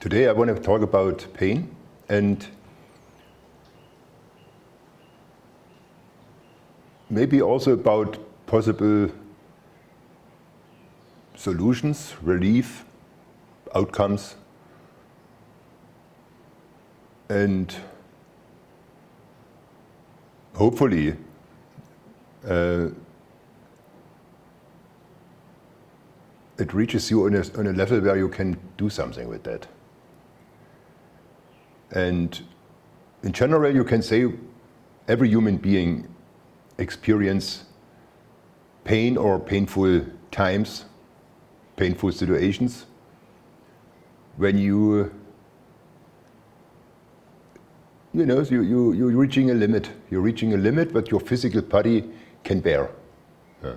Today I want to talk about pain and maybe also about possible solutions, relief, outcomes, and hopefully it reaches you on a level where you can do something with that. And in general, you can say every human being experience pain or painful times, painful situations, when you're reaching a limit. You're reaching a limit that your physical body can bear. Yeah.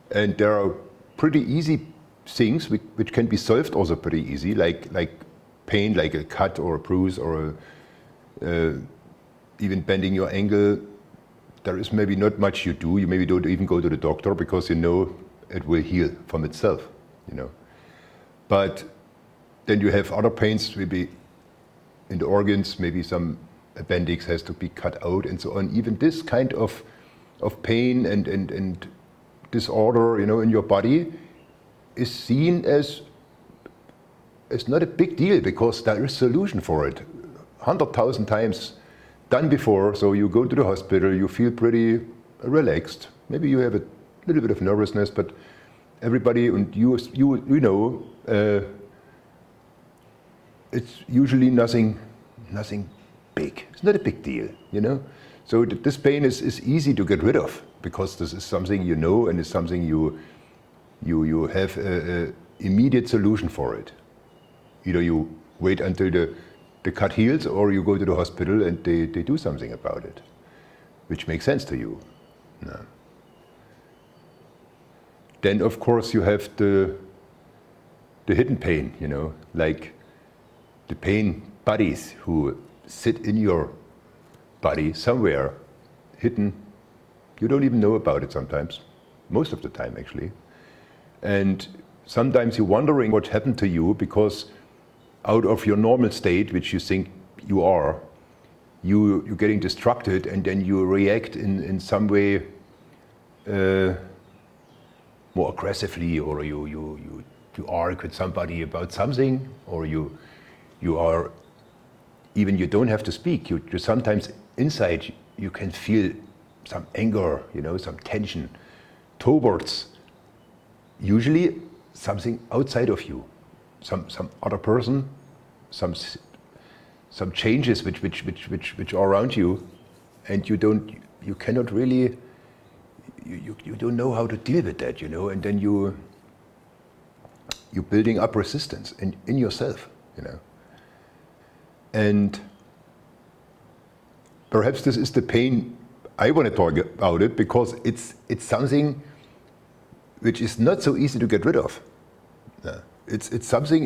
And there are pretty easy things which can be solved also pretty easy, like pain, like a cut or a bruise or even bending your ankle. There is maybe not much you do. You maybe don't even go to the doctor because you know it will heal from itself, But then you have other pains, maybe in the organs, maybe some appendix has to be cut out and so on. Even this kind of pain and disorder, in your body is seen as not a big deal because there is a solution for it. 100,000 times done before, so you go to the hospital, you feel pretty relaxed. Maybe you have a little bit of nervousness, but everybody, and you know, it's usually nothing big. It's not a big deal, So this pain is easy to get rid of because this is something you know and it's something you have an immediate solution for it. Either you wait until the cut heals or you go to the hospital and they do something about it, which makes sense to you. No. Then of course you have the hidden pain, like the pain bodies who sit in your body somewhere, hidden. You don't even know about it sometimes, most of the time actually. And sometimes you're wondering what happened to you because out of your normal state, which you think you are, you're getting distracted and then you react in some way more aggressively, or you argue with somebody about something, or you are, even you don't have to speak, you sometimes inside you can feel some anger, some tension towards usually something outside of you. Some other person, some changes which are around you, and you cannot really, you don't know how to deal with that, and then you're building up resistance in yourself, and perhaps this is the pain I want to talk about it because it's something which is not so easy to get rid of. It's something,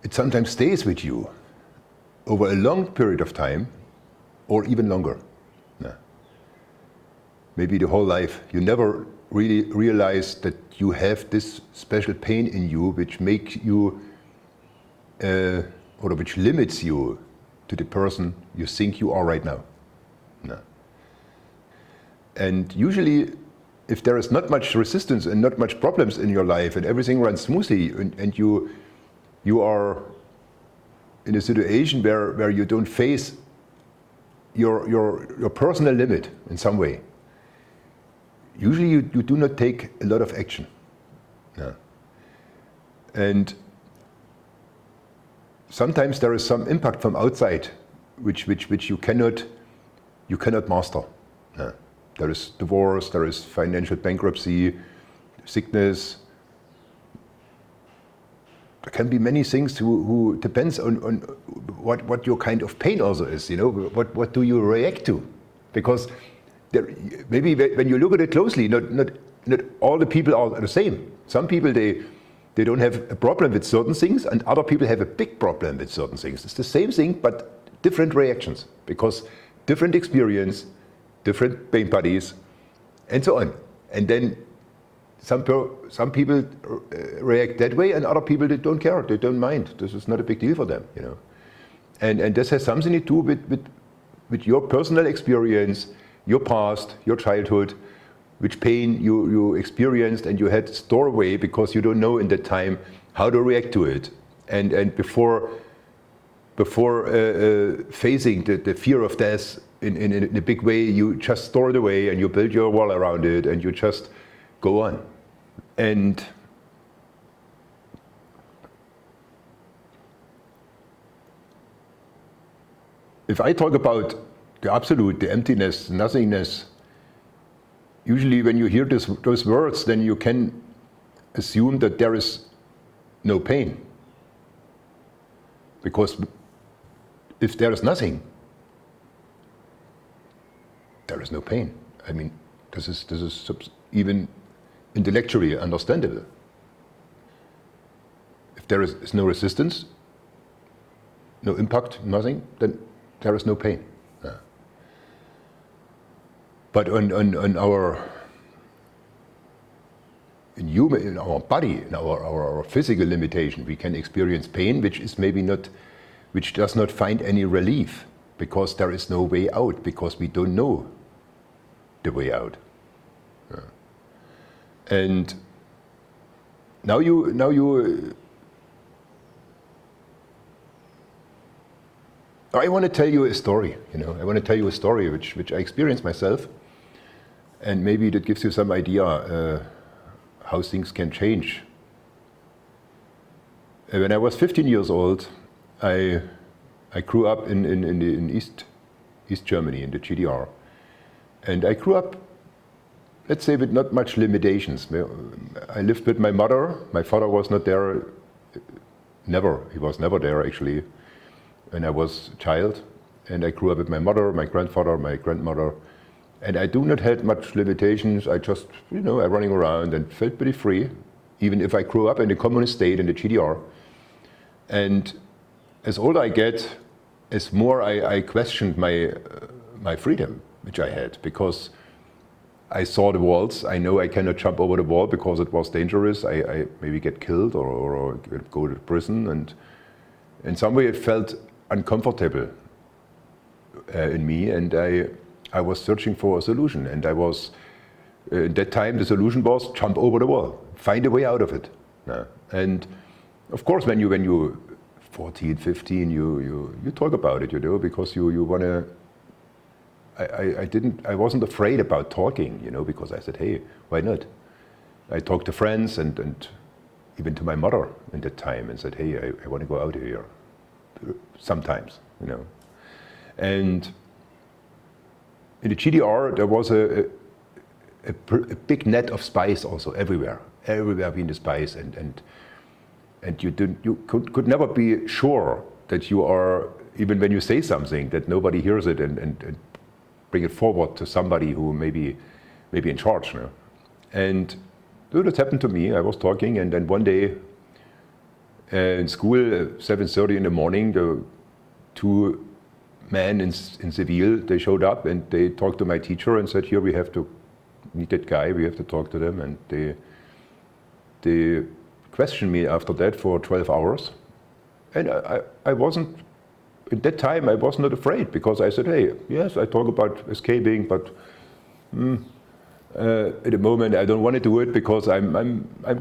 it sometimes stays with you over a long period of time or even longer. Maybe the whole life. You never really realize that you have this special pain in you which makes you, or which limits you to the person you think you are right now. And usually, if there is not much resistance and not much problems in your life and everything runs smoothly and you are in a situation where you don't face your personal limit in some way, usually you do not take a lot of action. And sometimes there is some impact from outside which you cannot master. There is divorce, there is financial bankruptcy, sickness. There can be many things who depends on what your kind of pain also is, what do you react to? Because maybe when you look at it closely, not all the people are the same. Some people, they don't have a problem with certain things and other people have a big problem with certain things. It's the same thing, but different reactions because different experience, different pain bodies, and so on. And then some people react that way, and other people, they don't care, they don't mind. This is not a big deal for them, you know. And this has something to do with your personal experience, your past, your childhood, which pain you experienced and you had stored away because you don't know in that time how to react to it. And before facing the fear of death in a big way, you just store it away and you build your wall around it and you just go on. And if I talk about the absolute, the emptiness, nothingness, usually when you hear those words, then you can assume that there is no pain. Because if there is nothing, there is no pain. I mean, this is even intellectually understandable. If there is no resistance, no impact, nothing, then there is no pain. Yeah. But in our body, in our physical limitation, we can experience pain, which is maybe not, which does not find any relief, because there is no way out, because we don't know the way out. Yeah. And now you. I want to tell you a story. You know, I want to tell you a story which I experienced myself, and maybe that gives you some idea how things can change. When I was 15 years old, I grew up in East Germany, in the GDR, and I grew up, let's say, with not much limitations. I lived with my mother. My father was not there. Never. He was never there, actually. When I was a child, and I grew up with my mother, my grandfather, my grandmother, and I do not have much limitations. I just, you know, I'm running around and felt pretty free, even if I grew up in the communist state in the GDR. And as older I get, as more I questioned my freedom, which I had, because I saw the walls. I know I cannot jump over the wall because it was dangerous. I maybe get killed or go to prison, and in some way it felt uncomfortable in me, and I was searching for a solution, and I was, at that time the solution was jump over the wall, find a way out of it. And of course when you 14, 15, you talk about it, you know, because you want to, I wasn't afraid about talking, you know, because I said, hey, why not? I talked to friends and even to my mother at that time and said, hey, I want to go out here. Sometimes, you know. And in the GDR there was a big net of spies also everywhere being the spies, and you could never be sure that you are, even when you say something, that nobody hears it and bring it forward to somebody who may be in charge, you know. And so that happened to me. I was talking, and then one day in school, 7:30 in the morning, the two men in Seville, they showed up and they talked to my teacher and said, here we have to meet that guy, we have to talk to them. And they questioned me after that for 12 hours. And I wasn't, at that time I was not afraid, because I said, hey, yes, I talk about escaping, but at the moment I don't want to do it because I'm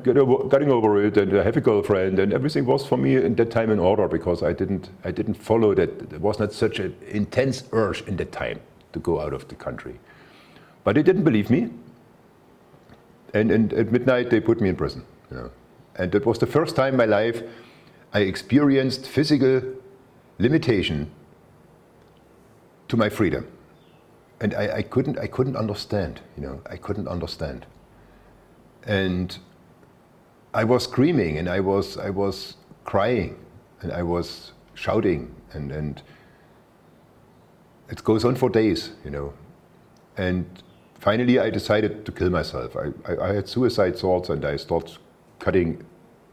getting over it, and I have a girlfriend, and everything was for me in that time in order, because I didn't follow that. There was not such an intense urge in that time to go out of the country. But they didn't believe me, and at midnight they put me in prison. You know. And that was the first time in my life I experienced physical limitation to my freedom. And I couldn't understand, you know, I couldn't understand. And I was screaming, and I was crying, and I was shouting, and it goes on for days, you know. And finally I decided to kill myself. I had suicide thoughts, and I started cutting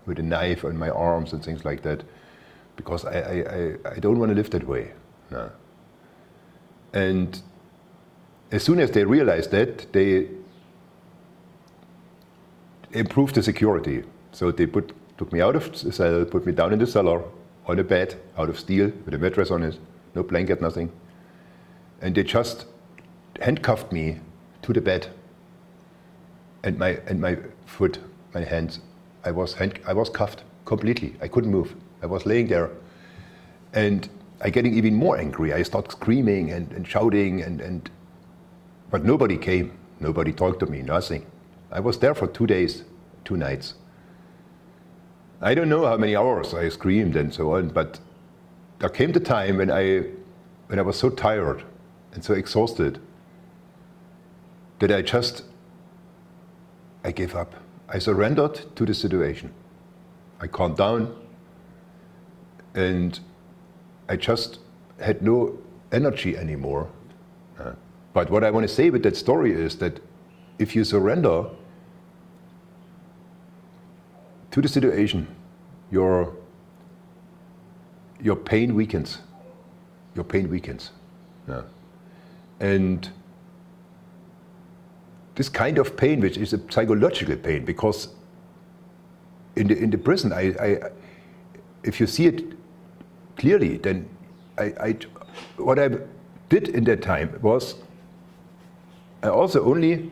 with a knife on my arms and things like that, because I don't want to live that way. No. And as soon as they realized that, they improved the security. So they took me out of the cell, put me down in the cellar, on a bed, out of steel, with a mattress on it, no blanket, nothing. And they just handcuffed me to the bed. And my foot, my hands, I was cuffed completely. I couldn't move. I was laying there. And I getting even more angry. I start screaming and shouting, but nobody came. Nobody talked to me, nothing. I was there for 2 days, 2 nights. I don't know how many hours I screamed and so on, but there came the time when I was so tired and so exhausted that I gave up. I surrendered to the situation. I calmed down and I just had no energy anymore. But what I want to say with that story is that if you surrender to the situation, your pain weakens. Your pain weakens. Yeah. And this kind of pain, which is a psychological pain, because in the prison, if you see it clearly, then what I did in that time was I also only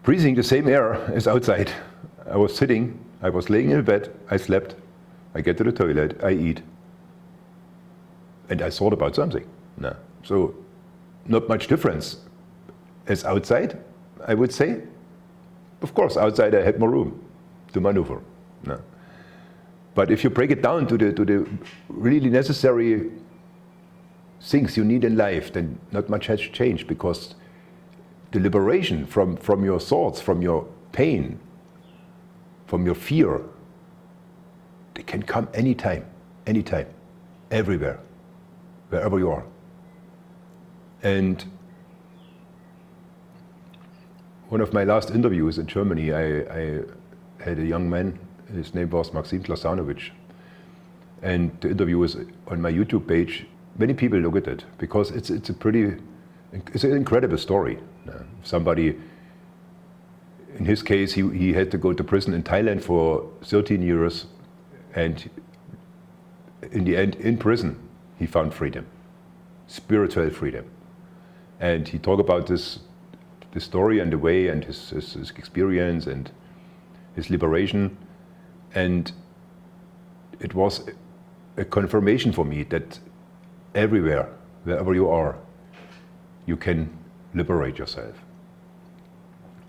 breathing the same air as outside. I was sitting, I was laying in a bed, I slept, I get to the toilet, I eat. And I thought about something. No. So not much difference as outside, I would say. Of course, outside I had more room to maneuver. No. But if you break it down to the really necessary things you need in life, then not much has changed, because the liberation from your thoughts, from your pain, from your fear, they can come anytime, everywhere, wherever you are. And one of my last interviews in Germany, I had a young man, his name was Maxim Klasanovic, and the interview was on my YouTube page. Many people look at it because it's an incredible story. Somebody, in his case, he had to go to prison in Thailand for 13 years, and in the end, in prison, he found freedom, spiritual freedom. And he talked about this story and the way and his experience and his liberation. And it was a confirmation for me that everywhere, wherever you are, you can liberate yourself.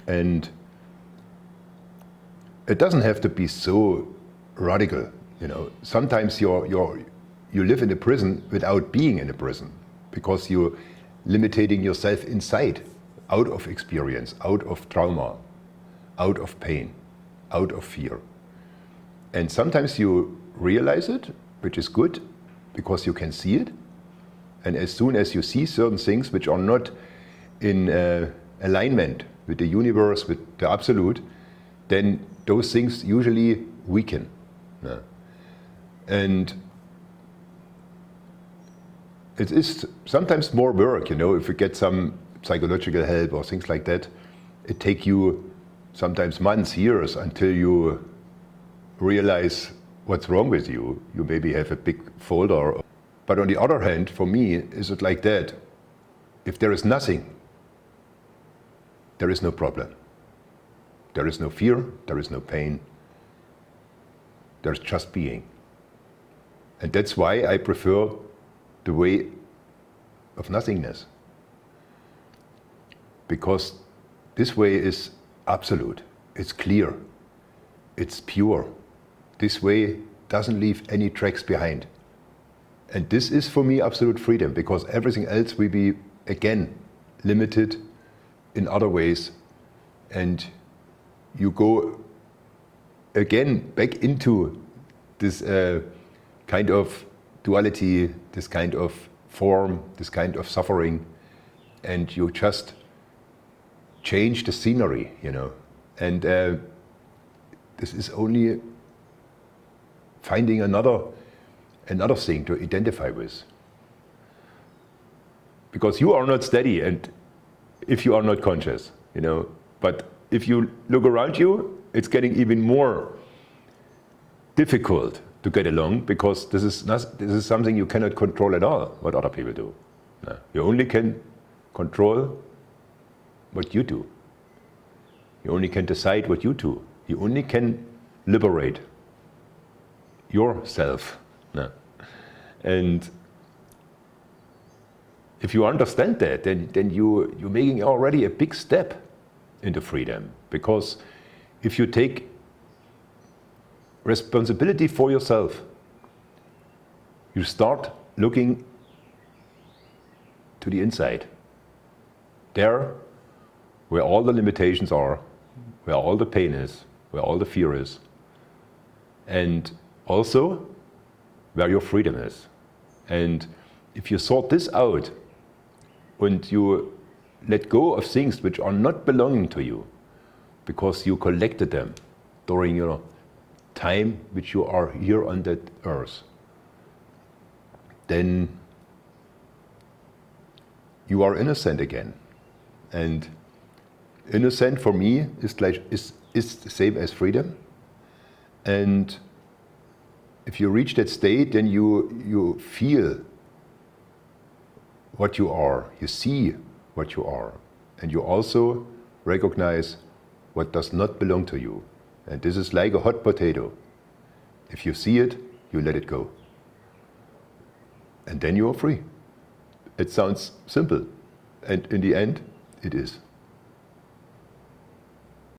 And it doesn't have to be so radical, you know. Sometimes you live in a prison without being in a prison, because you're limiting yourself inside, out of experience, out of trauma, out of pain, out of fear. And sometimes you realize it, which is good, because you can see it. And as soon as you see certain things which are not in alignment with the universe, with the absolute, then those things usually weaken. Yeah. And it is sometimes more work, you know, if you get some psychological help or things like that. It takes you sometimes months, years, until you realize what's wrong with you. You maybe have a big folder. But on the other hand, for me, is it like that? If there is nothing, there is no problem. There is no fear, there is no pain. There's just being. And that's why I prefer the way of nothingness. Because this way is absolute, it's clear, it's pure. This way doesn't leave any tracks behind. And this is for me absolute freedom, because everything else will be, again, limited in other ways. And you go again back into this kind of duality, this kind of form, this kind of suffering, and you just change the scenery, you know. And this is only finding another thing to identify with. Because you are not steady, and if you are not conscious, you know, but if you look around you, it's getting even more difficult to get along, because this is something you cannot control at all, what other people do. No. You only can control what you do. You only can decide what you do. You only can liberate yourself. No. And if you understand that, then you're making already a big step into freedom. Because if you take responsibility for yourself, you start looking to the inside. There, where all the limitations are, where all the pain is, where all the fear is, and also where your freedom is. And if you sort this out and you let go of things which are not belonging to you because you collected them during your time which you are here on that earth, then you are innocent again. And innocent for me is the same as freedom. And if you reach that state, then you feel what you are, you see what you are, and you also recognize what does not belong to you. And this is like a hot potato. If you see it, you let it go. And then you are free. It sounds simple, and in the end, it is.